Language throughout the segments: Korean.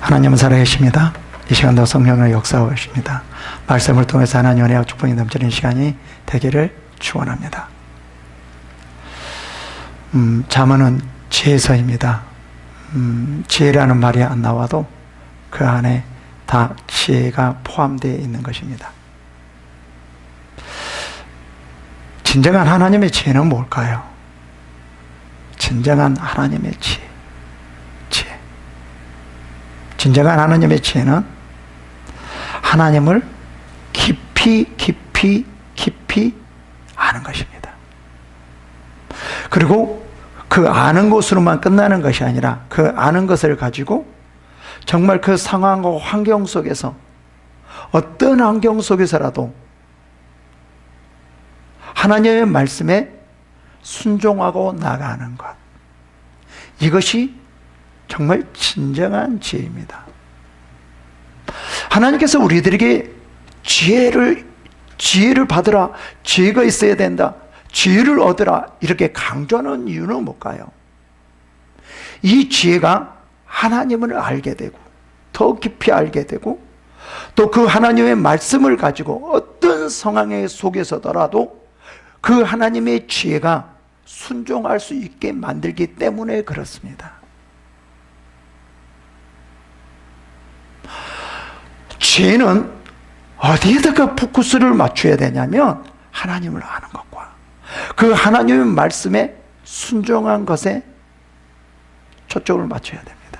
하나님은 살아계십니다. 이 시간도 성령의 역사하고 계십니다. 말씀을 통해서 하나님의 은혜와 축복이 넘치는 시간이 되기를 축원합니다. 잠언은 지혜서입니다. 지혜라는 말이 안 나와도 그 안에 다 지혜가 포함되어 있는 것입니다. 진정한 하나님의 지혜는 뭘까요? 진정한 하나님의 지혜. 진정한 하나님의 지혜는 하나님을 깊이 아는 것입니다. 그리고 그 아는 것으로만 끝나는 것이 아니라 그 아는 것을 가지고 정말 그 상황과 환경 속에서 어떤 환경 속에서라도 하나님의 말씀에 순종하고 나가는 것, 이것이 정말 진정한 지혜입니다. 하나님께서 우리들에게 지혜를 받으라, 지혜가 있어야 된다, 지혜를 얻으라 이렇게 강조하는 이유는 뭘까요? 이 지혜가 하나님을 알게 되고 더 깊이 알게 되고 또 그 하나님의 말씀을 가지고 어떤 상황의 속에서더라도 그 하나님의 지혜가 순종할 수 있게 만들기 때문에 그렇습니다. 지혜는 어디에다가 포커스를 맞춰야 되냐면 하나님을 아는 것과 그 하나님의 말씀에 순종한 것에 초점을 맞춰야 됩니다.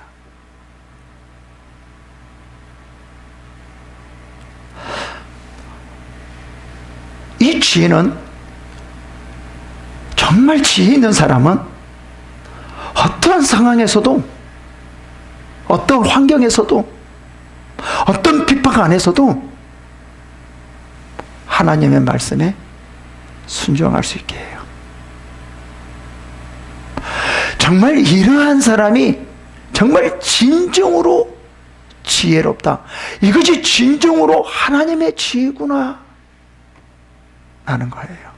이 지혜는, 정말 지혜 있는 사람은 어떠한 상황에서도, 어떤 환경에서도, 어떤 핍박 안에서도 하나님의 말씀에 순종할 수 있게 해요. 정말 이러한 사람이 정말 진정으로 지혜롭다, 이것이 진정으로 하나님의 지혜구나 라는 거예요.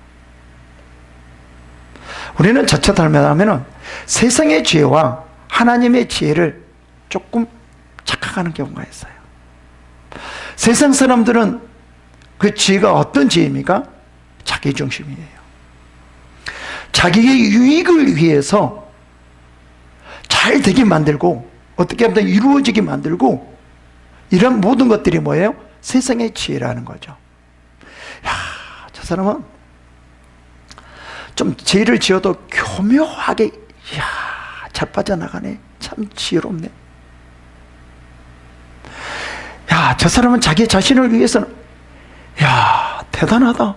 우리는 저차 닮아가면 세상의 지혜와 하나님의 지혜를 조금 착각하는 경우가 있어요. 세상 사람들은 그 지혜가 어떤 지혜입니까? 자기 중심이에요. 자기의 유익을 위해서 잘 되게 만들고 어떻게 하면 이루어지게 만들고, 이런 모든 것들이 뭐예요? 세상의 지혜라는 거죠. 야, 저 사람은 좀 죄를 지어도 교묘하게, 이야, 잘 빠져나가네, 참 지혜롭네. 야, 저 사람은 자기 자신을 위해서는, 야, 대단하다.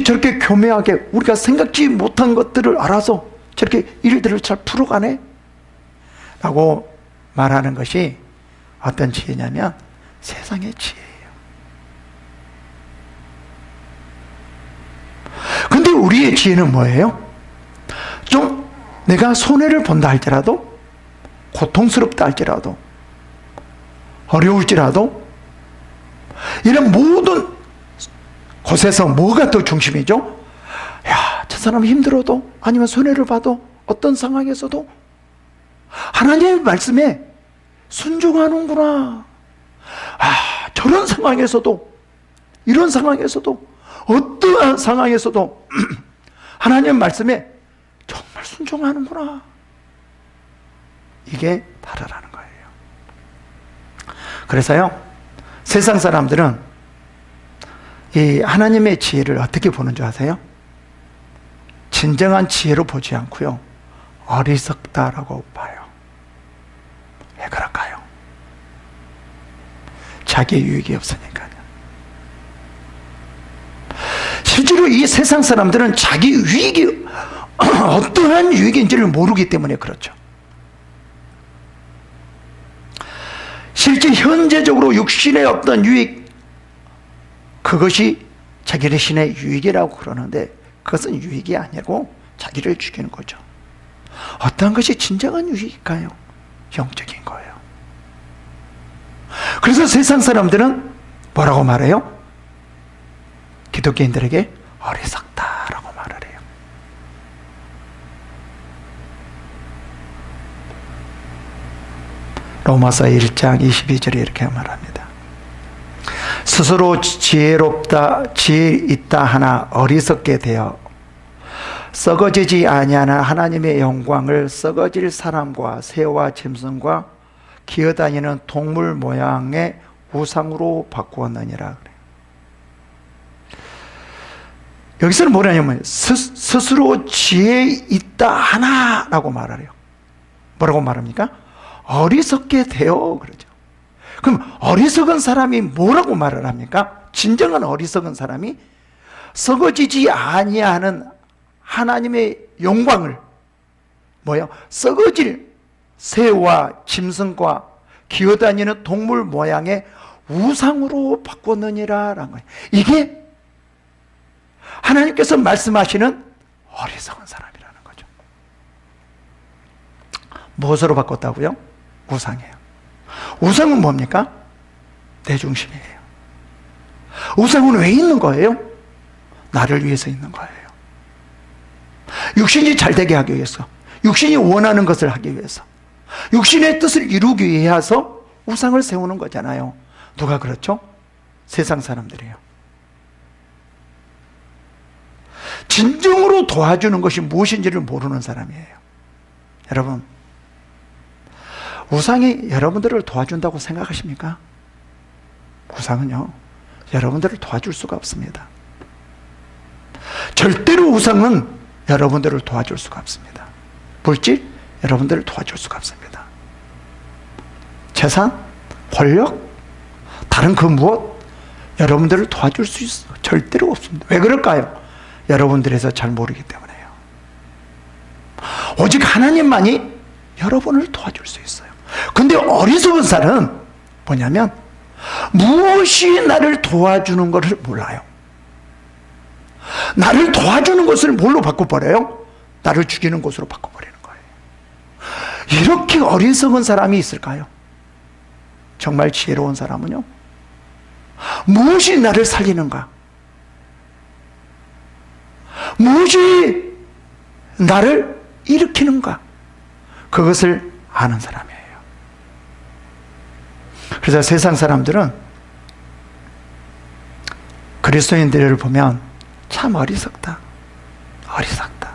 저렇게 교묘하게 우리가 생각지 못한 것들을 알아서 저렇게 일들을 잘 풀어가네 라고 말하는 것이 어떤 지혜냐면 세상의 지혜예요. 근데 우리의 지혜는 뭐예요? 좀 내가 손해를 본다 할지라도, 고통스럽다 할지라도, 어려울지라도, 이런 모든 곳에서 뭐가 더 중심이죠? 야, 저 사람 힘들어도, 아니면 손해를 봐도, 어떤 상황에서도 하나님의 말씀에 순종하는구나. 아, 저런 상황에서도, 이런 상황에서도, 어떠한 상황에서도 하나님의 말씀에 정말 순종하는구나. 이게 다르다는 거예요. 그래서요, 세상 사람들은 이 하나님의 지혜를 어떻게 보는 줄 아세요? 진정한 지혜로 보지 않고요, 어리석다라고 봐요. 왜 그럴까요? 자기의 유익이 없으니까요. 실제로 이 세상 사람들은 자기 유익이 어떠한 유익인지를 모르기 때문에 그렇죠. 실제 현재적으로 육신의 어떤 유익, 그것이 자기 자신의 유익이라고 그러는데 그것은 유익이 아니고 자기를 죽이는 거죠. 어떤 것이 진정한 유익일까요? 영적인 거예요. 그래서 세상 사람들은 뭐라고 말해요? 기독교인들에게 어리석다라고 말을 해요. 로마서 1장 22절에 이렇게 말합니다. 스스로 지혜롭다, 지혜 있다 하나 어리석게 되어 썩어지지 아니하는 하나님의 영광을 썩어질 사람과 새와 짐승과 기어다니는 동물 모양의 우상으로 바꾸었느니라 그래요. 여기서는 뭐냐면 스스로 지혜 있다 하나라고 말하래요. 뭐라고 말합니까? 어리석게 되어 그러죠. 그럼 어리석은 사람이 뭐라고 말을 합니까? 진정한 어리석은 사람이 썩어지지 아니하는 하나님의 영광을 썩어질 새와 짐승과 기어다니는 동물 모양의 우상으로 바꿨느니라라는 거예요. 이게 하나님께서 말씀하시는 어리석은 사람이라는 거죠. 무엇으로 바꿨다고요? 우상이에요. 우상은 뭡니까? 내 중심이에요. 우상은 왜 있는 거예요? 나를 위해서 있는 거예요. 육신이 잘 되게 하기 위해서, 육신이 원하는 것을 하기 위해서, 육신의 뜻을 이루기 위해서 우상을 세우는 거잖아요. 누가 그렇죠? 세상 사람들이에요. 진정으로 도와주는 것이 무엇인지를 모르는 사람이에요. 여러분, 우상이 여러분들을 도와준다고 생각하십니까? 우상은요, 여러분들을 도와줄 수가 없습니다. 절대로 우상은 여러분들을 도와줄 수가 없습니다. 물질, 여러분들을 도와줄 수가 없습니다. 재산, 권력, 다른 그 무엇, 여러분들을 도와줄 수 있어 절대로 없습니다. 왜 그럴까요? 여러분들에서 잘 모르기 때문에요. 오직 하나님만이 여러분을 도와줄 수 있어요. 근데 어리석은 사람은 뭐냐면 무엇이 나를 도와주는 것을 몰라요. 나를 도와주는 것을 뭘로 바꿔버려요? 나를 죽이는 것으로 바꿔버리는 거예요. 이렇게 어리석은 사람이 있을까요? 정말 지혜로운 사람은요, 무엇이 나를 살리는가? 무엇이 나를 일으키는가? 그것을 아는 사람이에요. 그래서 세상 사람들은 그리스도인들을 보면 참 어리석다, 어리석다,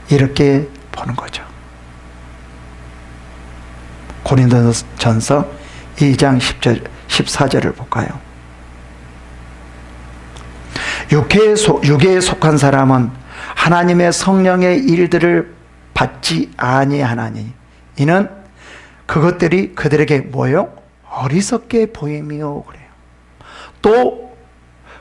이렇게 보는 거죠. 고린도전서 2장 10절, 14절을 볼까요? 육에 속한 사람은 하나님의 성령의 일들을 받지 아니하나니 이는 그것들이 그들에게 뭐요? 어리석게 보임이요 그래요. 또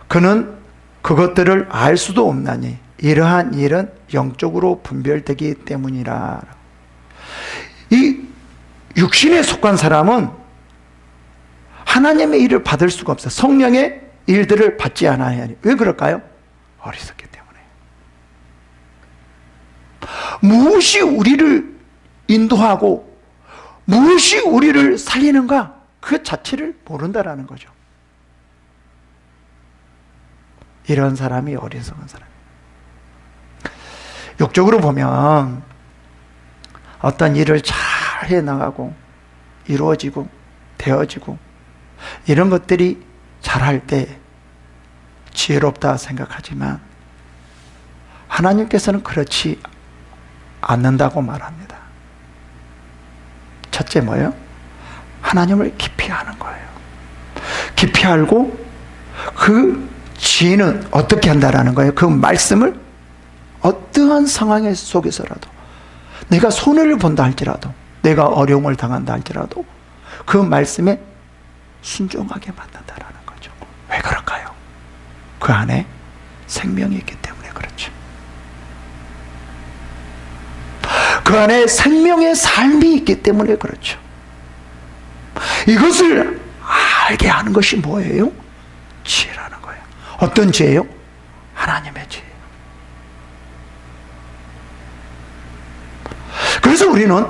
그는 그것들을 알 수도 없나니 이러한 일은 영적으로 분별되기 때문이라. 이 육신에 속한 사람은 하나님의 일을 받을 수가 없어요. 성령의 일들을 받지 않아야 하니. 왜 그럴까요? 어리석기 때문에. 무엇이 우리를 인도하고 무엇이 우리를 살리는가, 그 자체를 모른다라는 거죠. 이런 사람이 어리석은 사람이에요. 육적으로 보면 어떤 일을 잘 해나가고 이루어지고 되어지고 이런 것들이 잘할 때 지혜롭다 생각하지만 하나님께서는 그렇지 않는다고 말합니다. 첫째 뭐예요? 하나님을 깊이 아는 거예요. 깊이 알고 그 지혜는 어떻게 한다라는 거예요. 그 말씀을 어떠한 상황 속에서라도, 내가 손해를 본다 할지라도, 내가 어려움을 당한다 할지라도 그 말씀에 순종하게 만든다라는 거죠. 왜 그럴까요? 그 안에 생명이 있기 때문에 그렇죠. 그 안에 생명의 삶이 있기 때문에 그렇죠. 이것을 알게 하는 것이 뭐예요? 지혜라는 거예요. 어떤 지혜요? 하나님의 지혜. 그래서 우리는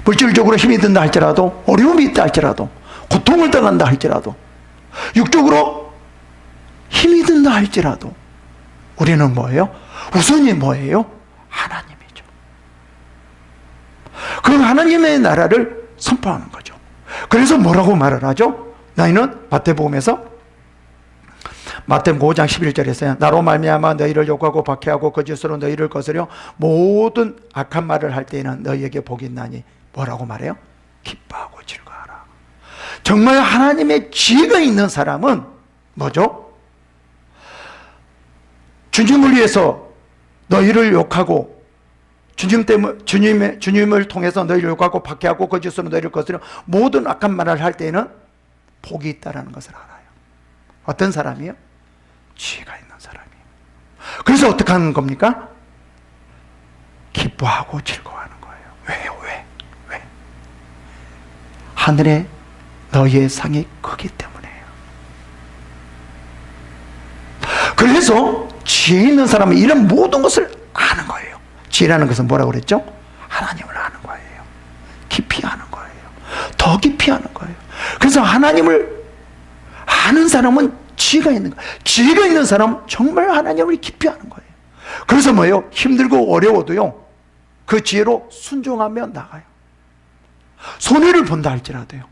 물질적으로 힘이 든다 할지라도, 어려움이 있다 할지라도, 고통을 당한다 할지라도, 육적으로 힘이 든다 할지라도 우리는 뭐예요? 우선이 뭐예요? 하나님이죠. 그 하나님의 나라를 선포하는 거죠. 그래서 뭐라고 말을 하죠? 너희는 마태복음에서 마태복음 5장 11절에서 나로 말미암아 너희를 욕하고 박해하고 거짓으로 너희를 거스려 모든 악한 말을 할 때에는 너희에게 복이 있나니 뭐라고 말해요? 기뻐하고 즐거워하라. 정말 하나님의 지혜가 있는 사람은 뭐죠? 주님을 위해서 너희를 욕하고 주님을 통해서 너희를 욕하고 박해하고 거짓으로 너희를 거스려 모든 악한 말을 할 때에는 복이 있다는 것을 알아요. 어떤 사람이요? 지혜가 있는 사람이에요. 그래서 어떻게 하는 겁니까? 기뻐하고 즐거워하는 거예요. 왜요? 왜? 하늘에 너희의 상이 크기 때문에요. 그래서 지혜 있는 사람은 이런 모든 것을 아는 거예요. 지혜라는 것은 뭐라고 그랬죠? 하나님을 아는 거예요. 깊이 아는 거예요. 더 깊이 아는 거예요. 그래서 하나님을 아는 사람은 지혜가 있는 거예요. 지혜가 있는 사람은 정말 하나님을 깊이 아는 거예요. 그래서 뭐예요? 힘들고 어려워도요, 그 지혜로 순종하며 나가요. 손해를 본다 할지라도요.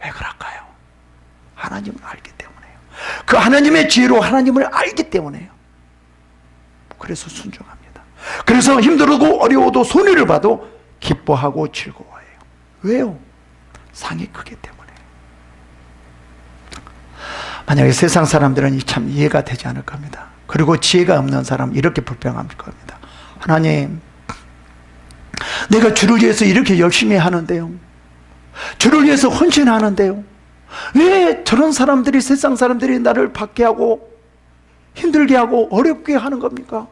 왜 그럴까요? 하나님을 알기 때문에요. 그 하나님의 지혜로 하나님을 알기 때문에요. 그래서 순종합니다. 그래서 힘들고 어려워도 손해를 봐도 기뻐하고 즐거워해요. 왜요? 상이 크기 때문에. 만약에 세상 사람들은 참 이해가 되지 않을 겁니다. 그리고 지혜가 없는 사람은 이렇게 불평할 겁니다. 하나님, 내가 주를 위해서 이렇게 열심히 하는데요, 주를 위해서 헌신하는데요, 왜 저런 사람들이, 세상 사람들이 나를 박해하고 힘들게 하고 어렵게 하는 겁니까?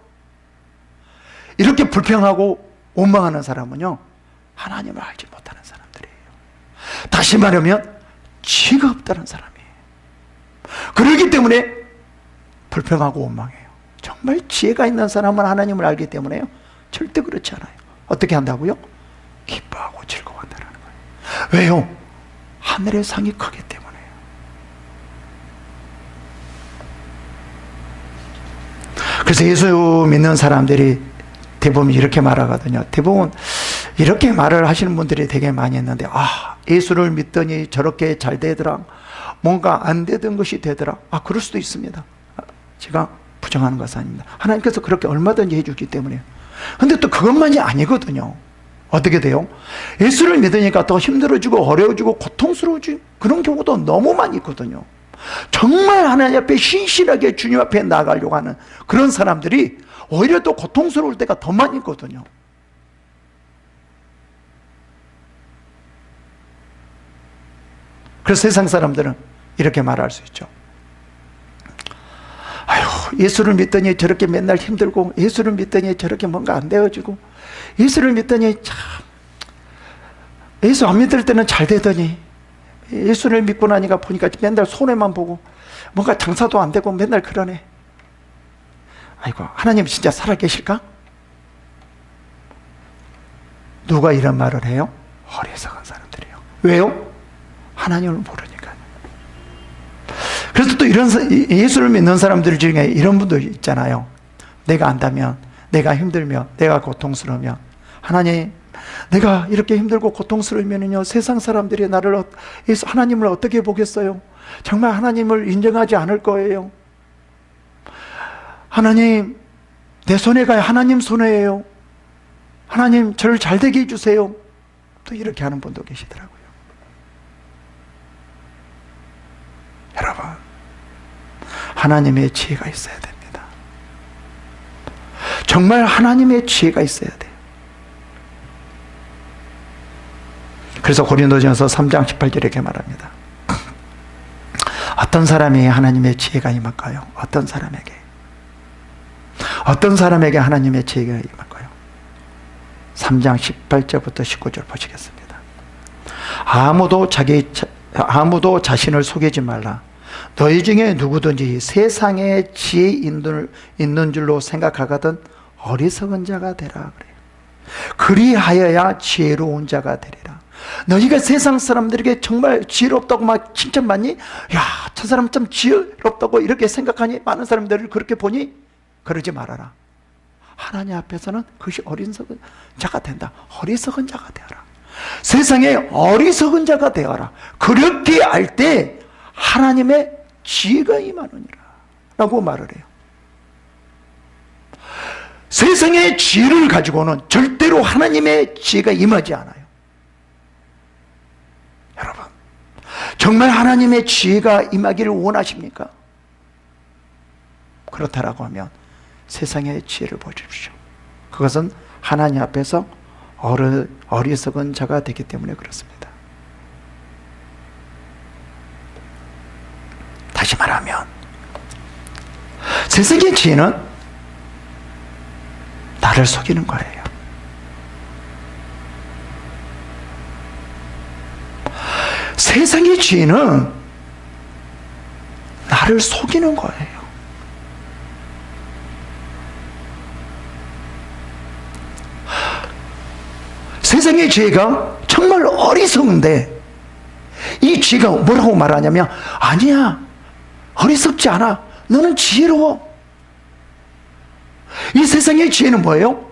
이렇게 불평하고 원망하는 사람은요, 하나님을 알지 못하는 사람들이에요. 다시 말하면 지혜가 없다는 사람이에요. 그러기 때문에 불평하고 원망해요. 정말 지혜가 있는 사람은 하나님을 알기 때문에요, 절대 그렇지 않아요. 어떻게 한다고요? 기뻐하고 즐거워한다는 거예요. 왜요? 하늘의 상이 크기 때문에요. 그래서 예수 믿는 사람들이 대부분 이렇게 말하거든요. 대부분 이렇게 말을 하시는 분들이 되게 많이 있는데, 예수를 믿더니 저렇게 잘 되더라, 뭔가 안 되던 것이 되더라. 그럴 수도 있습니다. 제가 부정하는 것은 아닙니다. 하나님께서 그렇게 얼마든지 해주기 때문에요. 근데 또 그것만이 아니거든요. 어떻게 돼요? 예수를 믿으니까 더 힘들어지고 어려워지고 고통스러워지고 그런 경우도 너무 많이 있거든요. 정말 하나님 앞에 신실하게 주님 앞에 나가려고 하는 그런 사람들이 오히려 또 고통스러울 때가 더 많이 있거든요. 그래서 세상 사람들은 이렇게 말할 수 있죠. 아휴, 예수를 믿더니 저렇게 맨날 힘들고, 예수를 믿더니 저렇게 뭔가 안 되어지고, 예수를 믿더니 참, 예수 안 믿을 때는 잘 되더니, 예수를 믿고 나니까 보니까 맨날 손해만 보고, 뭔가 장사도 안 되고 맨날 그러네. 아이고, 하나님 진짜 살아계실까? 누가 이런 말을 해요? 어리석은 사람들이에요. 왜요? 하나님을 모르니까요. 그래서 또 이런 예수를 믿는 사람들 중에 이런 분도 있잖아요. 내가 안다면, 내가 힘들면, 내가 고통스러우면, 하나님, 내가 이렇게 힘들고 고통스러우면요, 세상 사람들이 하나님을 어떻게 보겠어요? 정말 하나님을 인정하지 않을 거예요. 하나님, 내 손해가 하나님 손해예요. 하나님, 저를 잘 되게 해주세요. 또 이렇게 하는 분도 계시더라고요. 여러분, 하나님의 지혜가 있어야 됩니다. 정말 하나님의 지혜가 있어야 돼요. 그래서 고린도전서 3장 18절에 이렇게 말합니다. 어떤 사람이 하나님의 지혜가 임할까요? 어떤 사람에게 하나님의 지혜가 임할까요? 3장 18절부터 19절 보시겠습니다. 아무도 자신을 속이지 말라. 너희 중에 누구든지 세상에 지혜 있는 줄로 생각하거든 어리석은 자가 되라 그래요. 그리하여야 지혜로운 자가 되리라. 너희가 세상 사람들에게 정말 지혜롭다고 막 칭찬받니? 야, 저 사람 참 지혜롭다고 이렇게 생각하니? 많은 사람들을 그렇게 보니? 그러지 말아라. 하나님 앞에서는 그것이 어리석은 자가 된다. 어리석은 자가 되어라. 세상에 어리석은 자가 되어라. 그렇게 할 때 하나님의 지혜가 임하느니라 라고 말을 해요. 세상의 지혜를 가지고는 절대로 하나님의 지혜가 임하지 않아요. 여러분, 정말 하나님의 지혜가 임하기를 원하십니까? 그렇다라고 하면 세상의 지혜를 보십시오. 그것은 하나님 앞에서 어리석은 자가 되기 때문에 그렇습니다. 다시 말하면 세상의 지혜는 나를 속이는 거예요. 세상의 지혜는 나를 속이는 거예요. 세상의 지혜가 정말 어리석은데 이 지혜가 뭐라고 말하냐면 아니야, 어리석지 않아, 너는 지혜로워. 이 세상의 지혜는 뭐예요?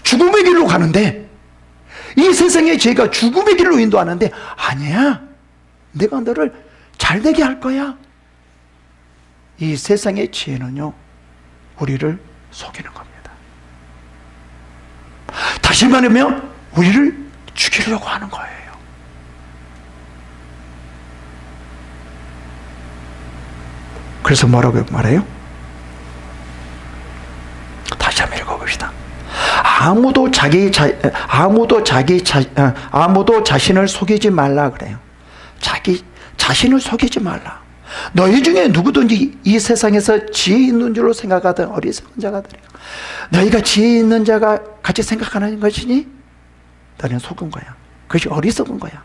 죽음의 길로 가는데 이 세상의 지혜가 죽음의 길로 인도하는데 아니야, 내가 너를 잘되게 할 거야. 이 세상의 지혜는요, 우리를 속이는 겁니다. 다시 말하면 우리를 죽이려고 하는 거예요. 그래서 뭐라고 말해요? 다시 한번 읽어봅시다. 아무도 자신을 속이지 말라 그래요. 자신을 속이지 말라. 너희 중에 누구든지 이 세상에서 지혜 있는 줄로 생각하던 어리석은 자가 되리라. 너희가 지혜 있는 자가 같이 생각하는 것이니 너는 속은 거야. 그것이 어리석은 거야.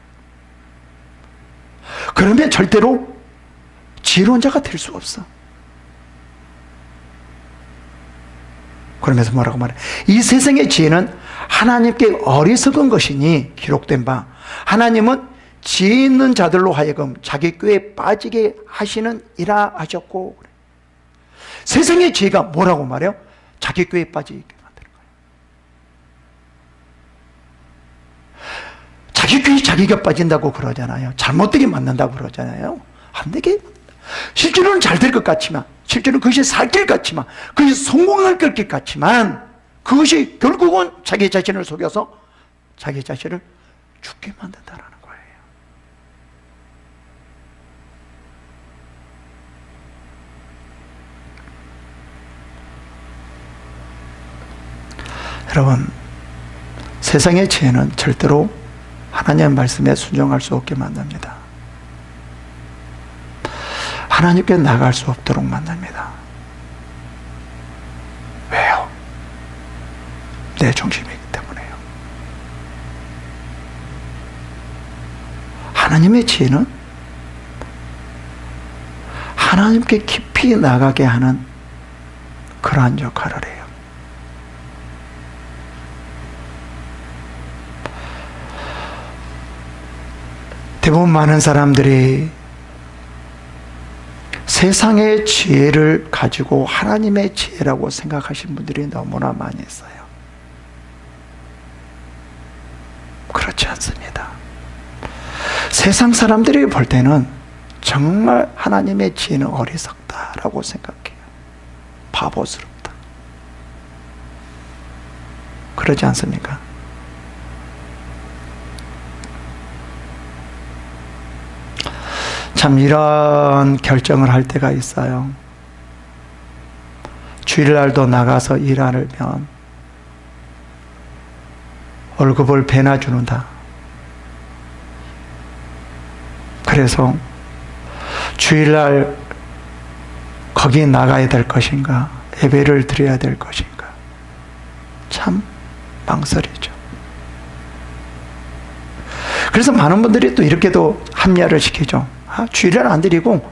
그러면 절대로 지혜로운 자가 될 수 없어. 그러면서 뭐라고 말해? 이 세상의 지혜는 하나님께 어리석은 것이니 기록된 바 하나님은 지혜 있는 자들로 하여금 자기 꾀에 빠지게 하시는 이라 하셨고. 세상의 지혜가 뭐라고 말해요? 자기 꾀에 빠지게 만드는 거예요. 자기 꾀에 자기가 빠진다고 그러잖아요. 잘못되게 만든다고 그러잖아요. 안 되게, 실제로는 잘 될 것 같지만, 실제로는 그것이 살 길 같지만, 그것이 성공할 것 같지만, 그것이 결국은 자기 자신을 속여서 자기 자신을 죽게 만든다라는 거예요. 여러분, 세상의 지혜는 절대로 하나님의 말씀에 순종할 수 없게 만듭니다. 하나님께 나갈 수 없도록 만듭니다. 왜요? 내 중심이기 때문에요. 하나님의 지혜는 하나님께 깊이 나가게 하는 그러한 역할을 해요. 대부분 많은 사람들이 세상의 지혜를 가지고 하나님의 지혜라고 생각하신 분들이 너무나 많이 있어요. 그렇지 않습니다. 세상 사람들이 볼 때는 정말 하나님의 지혜는 어리석다라고 생각해요. 바보스럽다. 그러지 않습니까? 참 이런 결정을 할 때가 있어요. 주일날도 나가서 일하면 월급을 배나 주는다. 그래서 주일날 거기 나가야 될 것인가, 예배를 드려야 될 것인가, 참 망설이죠. 그래서 많은 분들이 또 이렇게도 합리화를 시키죠. 주일날 안 드리고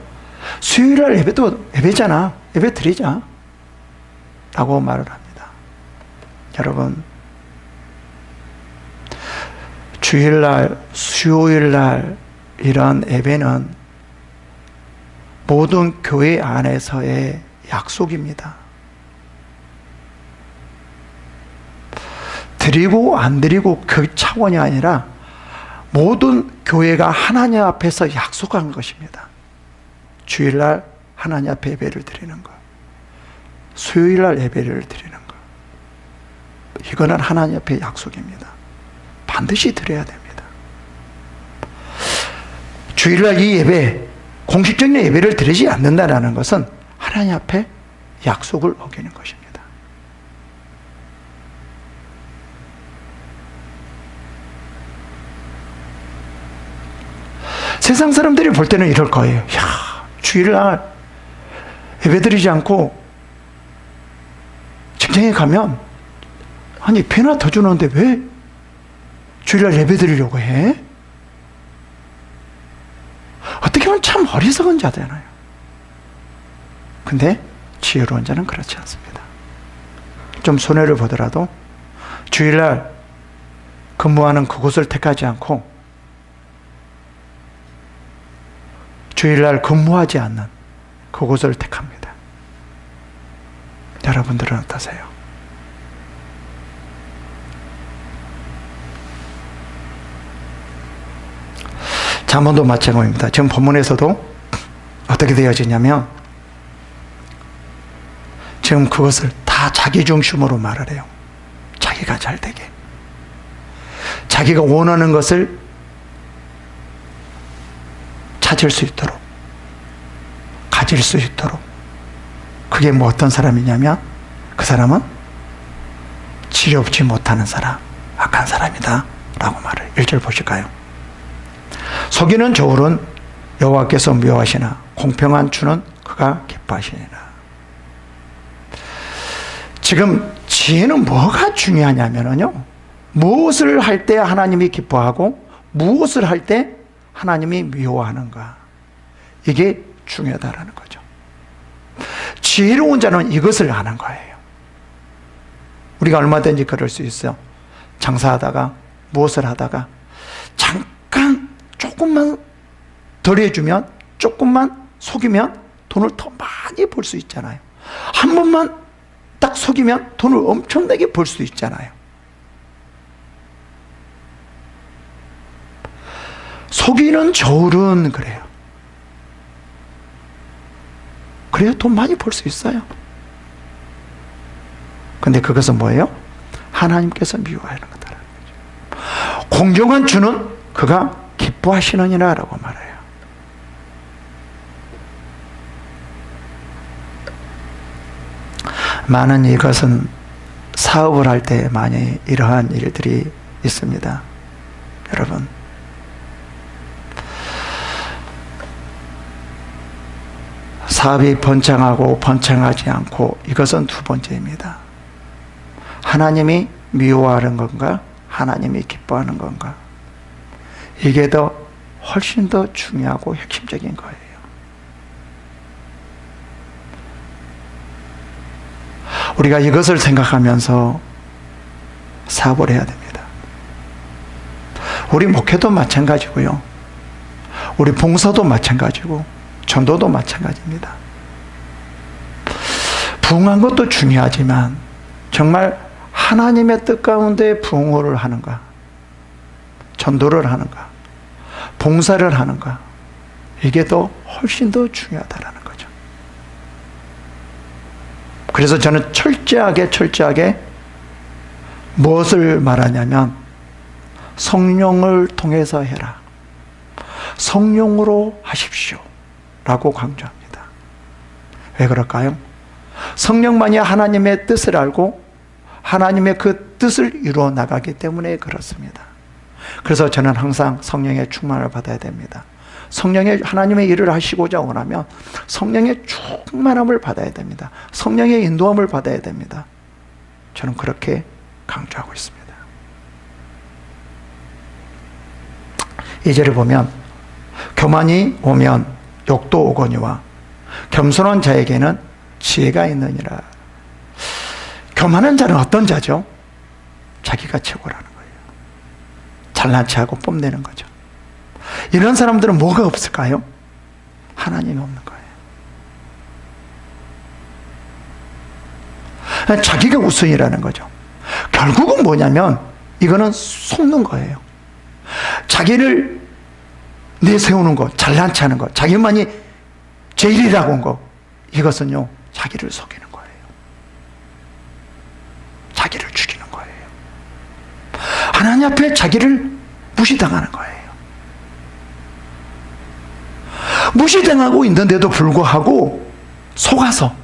수요일날 예배도 예배잖아, 예배 드리자 라고 말을 합니다. 여러분, 주일날, 수요일날 이런 예배는 모든 교회 안에서의 약속입니다. 드리고 안 드리고 그 차원이 아니라 모든 교회가 하나님 앞에서 약속한 것입니다. 주일날 하나님 앞에 예배를 드리는 것, 수요일날 예배를 드리는 것, 이거는 하나님 앞에 약속입니다. 반드시 드려야 됩니다. 주일날 이 예배, 공식적인 예배를 드리지 않는다는 것은 하나님 앞에 약속을 어기는 것입니다. 세상 사람들이 볼 때는 이럴 거예요. 야, 주일날 예배 드리지 않고 직장에 가면 아니 배나 더 주는데 왜 주일날 예배 드리려고 해? 어떻게 보면 참 어리석은 자잖아요. 근데 지혜로운 자는 그렇지 않습니다. 좀 손해를 보더라도 주일날 근무하는 그곳을 택하지 않고 주일날 근무하지 않는 그곳을 택합니다. 여러분들은 어떠세요? 잠언도 마찬가지입니다. 지금 본문에서도 어떻게 되어지냐면 지금 그것을 다 자기 중심으로 말을 해요. 자기가 잘 되게. 자기가 원하는 것을 찾을 수 있도록, 가질 수 있도록. 그게 뭐 어떤 사람이냐면 그 사람은 지혜롭지 못하는 사람, 악한 사람이다 라고 말을. 1절 보실까요? 속이는 저울은 여호와께서 미워하시나 공평한 주는 그가 기뻐하시니라. 지금 지혜는 뭐가 중요하냐면요, 무엇을 할 때 하나님이 기뻐하고 무엇을 할 때 하나님이 미워하는가, 이게 중요하다라는 거죠. 지혜로운 자는 이것을 아는 거예요. 우리가 얼마든지 그럴 수 있어요. 장사하다가 무엇을 하다가 잠깐 조금만 덜 해주면, 조금만 속이면 돈을 더 많이 벌 수 있잖아요. 한 번만 딱 속이면 돈을 엄청나게 벌 수 있잖아요. 속이는 저울은 그래요. 그래야 돈 많이 벌 수 있어요. 근데 그것은 뭐예요? 하나님께서 미워하는 거다라는 거죠. 공정한 주는 그가 기뻐하시느니라 라고 말해요. 많은 이것은 사업을 할 때 많이 이러한 일들이 있습니다. 여러분, 사업이 번창하고 번창하지 않고, 이것은 두 번째입니다. 하나님이 미워하는 건가, 하나님이 기뻐하는 건가, 이게 훨씬 더 중요하고 핵심적인 거예요. 우리가 이것을 생각하면서 사업을 해야 됩니다. 우리 목회도 마찬가지고요, 우리 봉사도 마찬가지고, 전도도 마찬가지입니다. 부흥한 것도 중요하지만 정말 하나님의 뜻 가운데 부흥을 하는가, 전도를 하는가, 봉사를 하는가, 이게 훨씬 더 중요하다라는 거죠. 그래서 저는 철저하게 무엇을 말하냐면 성령을 통해서 해라, 성령으로 하십시오 라고 강조합니다. 왜 그럴까요? 성령만이 하나님의 뜻을 알고 하나님의 그 뜻을 이루어 나가기 때문에 그렇습니다. 그래서 저는 항상 성령의 충만을 받아야 됩니다. 성령의 하나님의 일을 하시고자 원하면 성령의 충만함을 받아야 됩니다. 성령의 인도함을 받아야 됩니다. 저는 그렇게 강조하고 있습니다. 2절을 보면 교만이 오면 욕도 오거니와 겸손한 자에게는 지혜가 있느니라. 교만한 자는 어떤 자죠? 자기가 최고라는 거예요. 잘난 체하고 뽐내는 거죠. 이런 사람들은 뭐가 없을까요? 하나님이 없는 거예요. 자기가 우선이라는 거죠. 결국은 뭐냐면 이거는 속는 거예요. 자기를 내세우는 것, 잘난 체하는 것, 자기만이 제일이라고 한 것, 이것은요 자기를 속이는 거예요. 자기를 죽이는 거예요. 하나님 앞에 자기를 무시당하는 거예요. 무시당하고 있는데도 불구하고 속아서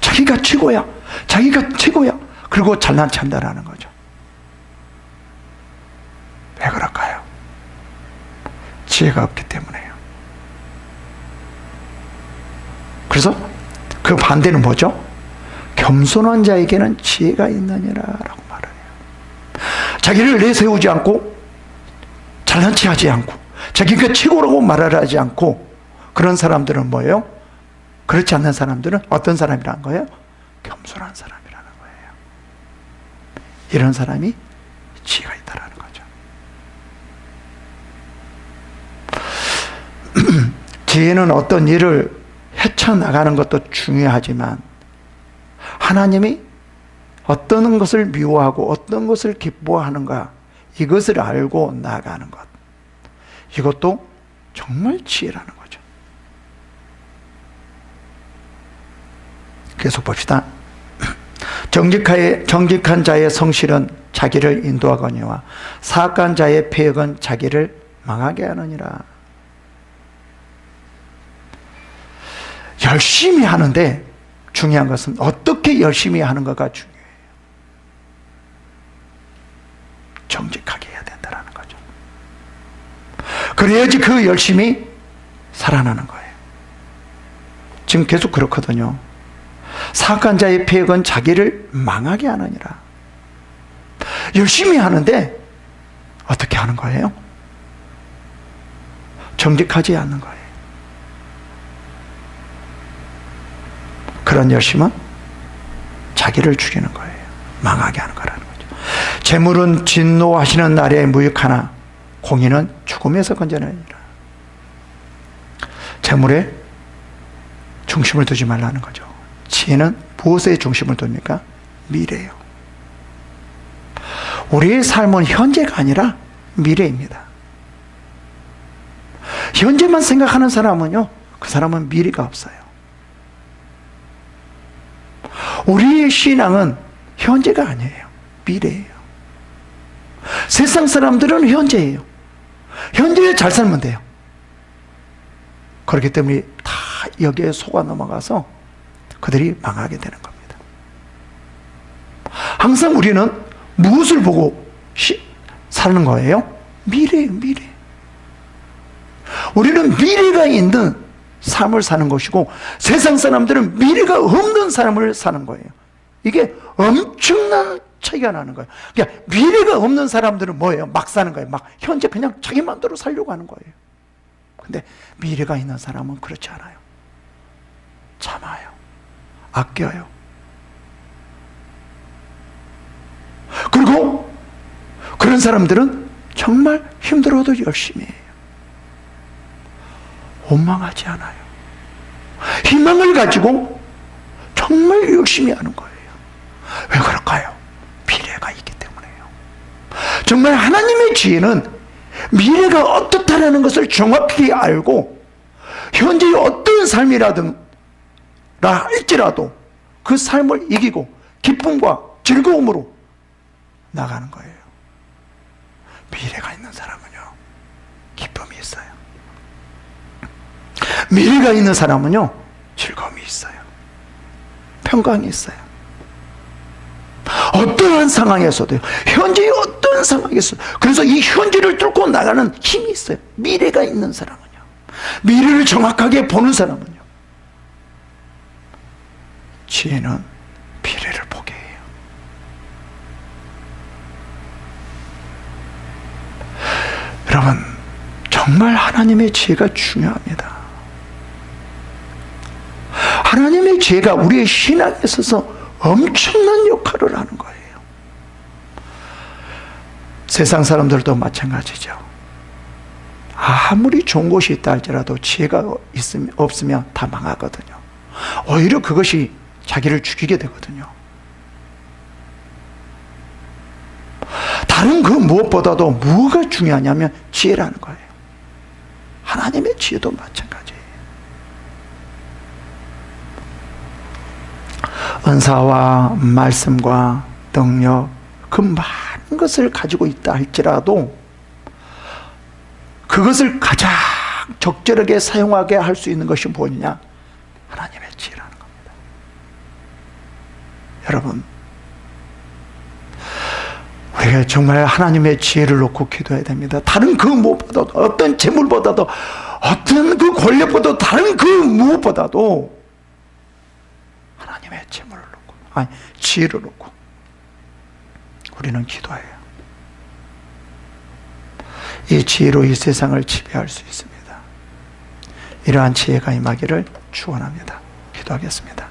자기가 최고야, 자기가 최고야, 그리고 잘난 체한다라는 거죠. 왜 그럴까요? 지혜가 없기 때문에요. 그래서 그 반대는 뭐죠? 겸손한 자에게는 지혜가 있느니라라고 말을 해요. 자기를 내세우지 않고 잘난 체하지 않고 자기가 최고라고 말을 하지 않고, 그런 사람들은 뭐예요? 그렇지 않는 사람들은 어떤 사람이라는 거예요? 겸손한 사람이라는 거예요. 이런 사람이 지혜가 있다라는 거죠. 지혜는 어떤 일을 헤쳐나가는 것도 중요하지만 하나님이 어떤 것을 미워하고 어떤 것을 기뻐하는가, 이것을 알고 나아가는 것, 이것도 정말 지혜라는 거죠. 계속 봅시다. 정직한 자의 성실은 자기를 인도하거니와 사악한 자의 패역은 자기를 망하게 하느니라. 열심히 하는데 중요한 것은 어떻게 열심히 하는 거가 중요해요. 정직하게 해야 된다는 거죠. 그래야지 그 열심히 살아나는 거예요. 지금 계속 그렇거든요. 사악한 자의 패역은 자기를 망하게 하느니라. 열심히 하는데 어떻게 하는 거예요? 정직하지 않는 거예요. 그런 열심은 자기를 죽이는 거예요. 망하게 하는 거라는 거죠. 재물은 진노하시는 날에 무익하나 공의는 죽음에서 건져내니라. 재물에 중심을 두지 말라는 거죠. 지혜는 무엇에 중심을 둡니까? 미래예요. 우리의 삶은 현재가 아니라 미래입니다. 현재만 생각하는 사람은요, 그 사람은 미래가 없어요. 우리의 신앙은 현재가 아니에요. 미래예요. 세상 사람들은 현재예요. 현재에 잘 살면 돼요. 그렇기 때문에 다 여기에 속아 넘어가서 그들이 망하게 되는 겁니다. 항상 우리는 무엇을 보고 사는 거예요? 미래예요, 미래. 우리는 미래가 있는 삶을 사는 것이고 세상 사람들은 미래가 없는 삶을 사는 거예요. 이게 엄청난 차이가 나는 거예요. 그러니까 미래가 없는 사람들은 뭐예요? 막 사는 거예요. 막 현재 그냥 자기 마음대로 살려고 하는 거예요. 근데 미래가 있는 사람은 그렇지 않아요. 참아요. 아껴요. 그리고 그런 사람들은 정말 힘들어도 열심히 해요. 원망하지 않아요. 희망을 가지고 정말 열심히 하는 거예요. 왜 그럴까요? 미래가 있기 때문에요. 정말 하나님의 지혜는 미래가 어떻다라는 것을 정확히 알고 현재의 어떤 삶이라든 할지라도 그 삶을 이기고 기쁨과 즐거움으로 나가는 거예요. 미래가 있는 사람은요, 기쁨이 있어요. 미래가 있는 사람은요, 즐거움이 있어요. 평강이 있어요. 어떠한 상황에서도요, 현재의 어떤 상황에서, 그래서 이 현재를 뚫고 나가는 힘이 있어요. 미래가 있는 사람은요, 미래를 정확하게 보는 사람은요, 지혜는 미래를 보게 해요. 여러분, 정말 하나님의 지혜가 중요합니다. 하나님의 지혜가 우리의 신앙에 있어서 엄청난 역할을 하는 거예요. 세상 사람들도 마찬가지죠. 아무리 좋은 곳이 있다 할지라도 지혜가 없으면 다 망하거든요. 오히려 그것이 자기를 죽이게 되거든요. 다른 그 무엇보다도 뭐가 중요하냐면 지혜라는 거예요. 하나님의 지혜도 마찬가지예요. 은사와 말씀과 능력, 그 많은 것을 가지고 있다 할지라도 그것을 가장 적절하게 사용하게 할 수 있는 것이 뭐냐? 하나님의 지혜라는 겁니다. 여러분, 우리가 정말 하나님의 지혜를 놓고 기도해야 됩니다. 다른 그 무엇보다도, 어떤 재물보다도, 어떤 그 권력보다도, 다른 그 무엇보다도 하나님의 재물을 놓고, 아니 지혜를 놓고 우리는 기도해요. 이 지혜로 이 세상을 지배할 수 있습니다. 이러한 지혜가 임하기를 축원합니다. 기도하겠습니다.